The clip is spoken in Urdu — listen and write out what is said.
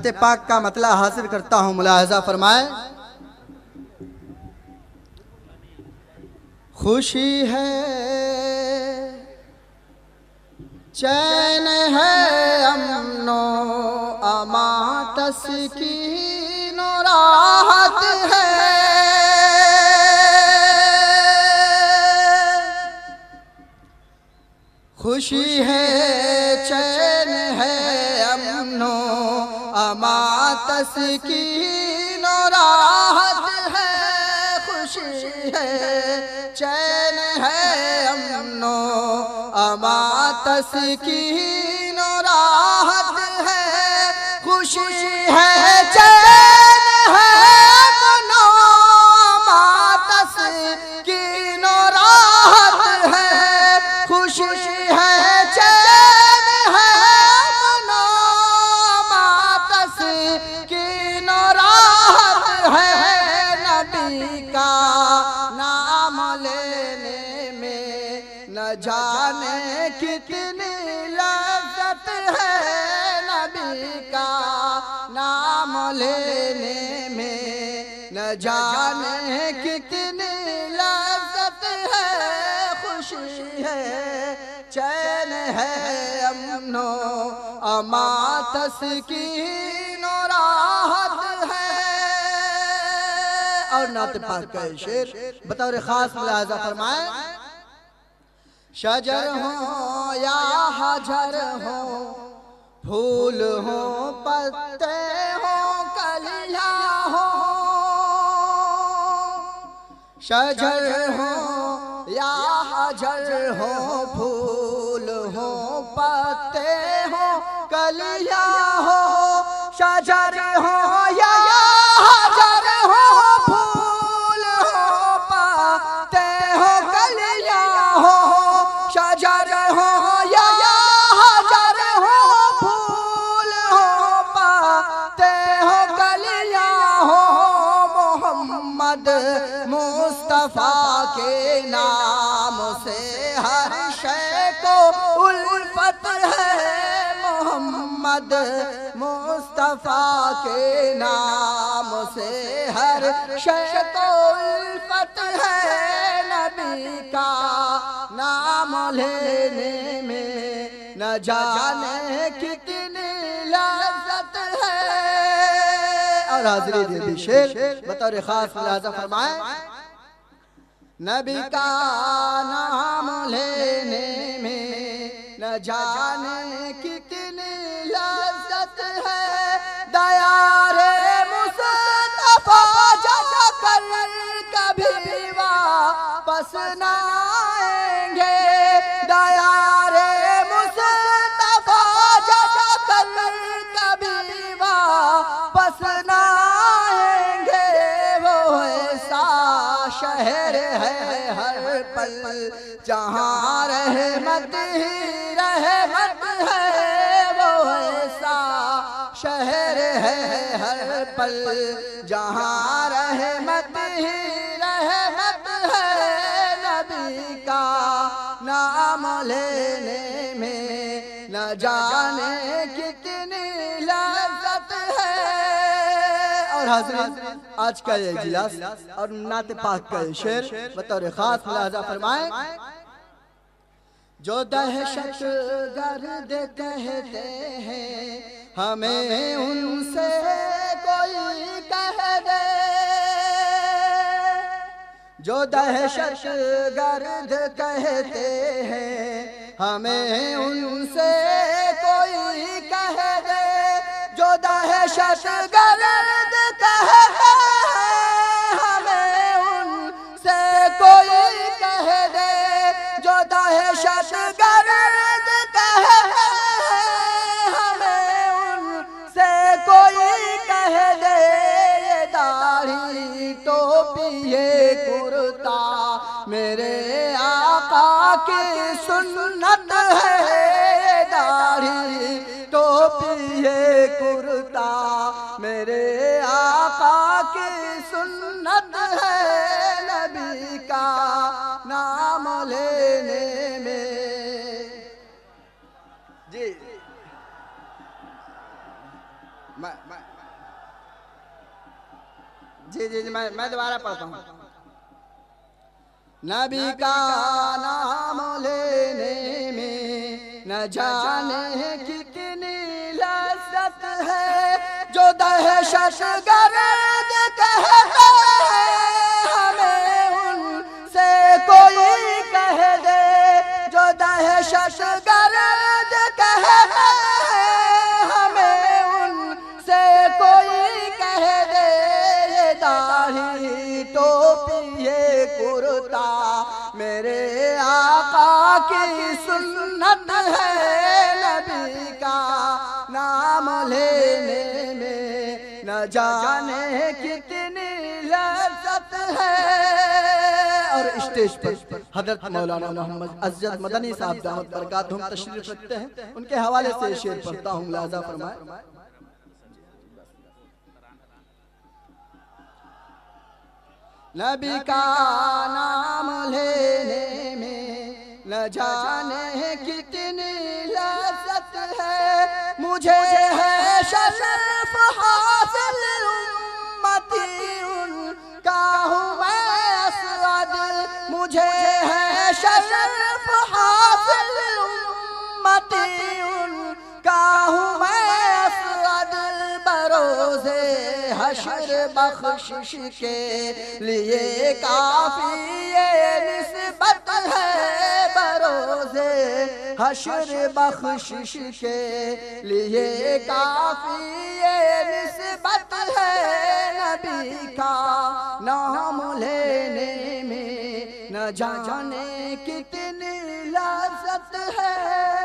نعت پاک کا مطلع حاصل کرتا ہوں، ملاحظہ فرمائیں۔ خوشی ہے، چین ہے، امن و امان، تسکین و راحت ہے۔ خوشی ہے، چین ہے، امن و امان، تسکین و راحت ہے۔ خوشی ہے، چین ہے، امن و امان، تسکین و راحت ہے۔ خوشی ہے، چین ہے، امن و امان، تسکین و راحت ہے۔ خوشی ہے، چین ہے، امن و امان، تسکین و راحت ہے۔ نبی کا نام لینے میں نہ جانے کتنی لذت ہے۔ نبی کا نام لینے میں نہ جانے کتنی لذت ہے۔ خوشی ہے، چین ہے، امن و امان، تسکین و راحت ہے۔ اور نعت پاک کا شعر بطور خاص ملاحظہ فرمائیں۔ شجر ہوں یا حجر ہوں، پھول ہوں، پتے ہوں، کلیاں ہوں۔ شجر ہوں یا حجر ہوں، پھول ہوں، پتے ہوں، کلیاں ہوں۔ شجر ہوں یا حجر ہوں، پھول ہوں، پتے ہوں، کلیاں ہوں۔ شجر ہوں یا حجر ہوں، پھول ہوں، پتے ہوں، کلیاں ہوں۔ محمد مصطفیٰ کے نام سے ہر شے کو الفت ہے۔ محمد مصطفیٰ کے نام سے ہر شے کو الفت ہے۔ نبی کا نام لینے میں نہ جانے کتنی لذت ہے۔ اور حاضرین یہ بھی شعر بطور خاص ملاحظہ فرمائیں۔ نبی کا نام لینے میں نہ جانے کتنی لذت ہے۔ دیار مصطفیٰ جا کر کبھی واپس نہ آئیں گے۔ دیار مصطفیٰ جا کر کبھی واپس نہ آئیں گے۔ وہ ایسا شہر ہے ہر پل جہاں رحمت ہی رحمت ہے۔ وہ ایسا شہر ہے ہر پل جہاں رحمت ہی رحمت ہے۔ نبی کا نام لینے میں نہ جانے کتنی لذت ہے۔ اور حاضرین آج کا یہ اجلاس اور نعت پاک کا یہ شعر بطور خاص ملاحظہ فرمائیں۔ جو دہشت گرد کہتے ہیں ہمیں ان سے کوئی کہہ دے۔ جو دہشت گرد کہتے ہیں ہمیں ان سے کوئی کہہ دے۔ جو دہشت گرد کہتے ہیں ہمیں ان سے کوئی کہہ دے۔ جو دہشت گرد کہتے ہیں ہمیں ان سے کوئی کہہ دے۔ یہ داڑھی ٹوپی یہ کرتا میرے آقا کی سنت ہے۔ یہ داڑھی ٹوپی یہ کرتا میرے آقا کی سنت ہے۔ نبی کا نام لینے میں جی جی جی جی میں دوبارہ پڑھتا ہوں. نبی کا نام لینے میں نہ جانے کتنی لذت ہے، جو دہشت گرد کہتے ہیں ہمیں ان سے کوئی کہہ دے، جو دہشت گرد کہتے ہیں ہمیں ان سے کوئی کہہ دے. یہ داڑھی ٹوپی یہ کرتا میرے آقا کی سنت ہے، نبی کا نام لینے میں نہ جانے کتنی لذت ہے. اور اسٹیج پر حضرت مولانا محمد عزت مدنی صاحب دامت برکاتہم تشریف رکھتے ہیں، ان کے حوالے سے شعر پڑھتا ہوں، ملاحظہ فرمائے. نبی کا نام لینے میں نہ جانے کتنی لذت ہے، مجھے ہے شرف حاصل امتی ان کا ہوں میں اسود، مجھے ہے شرف حاصل امتی ان کا ہوں میں اسود. بروز حشر بخشش کے لیے کافی یہ نسبت ہے، بروز حشر بخشش کے لیے کافی یہ نسبت ہے. نبی کا نام لینے میں نہ جانے کتنی لذت ہے.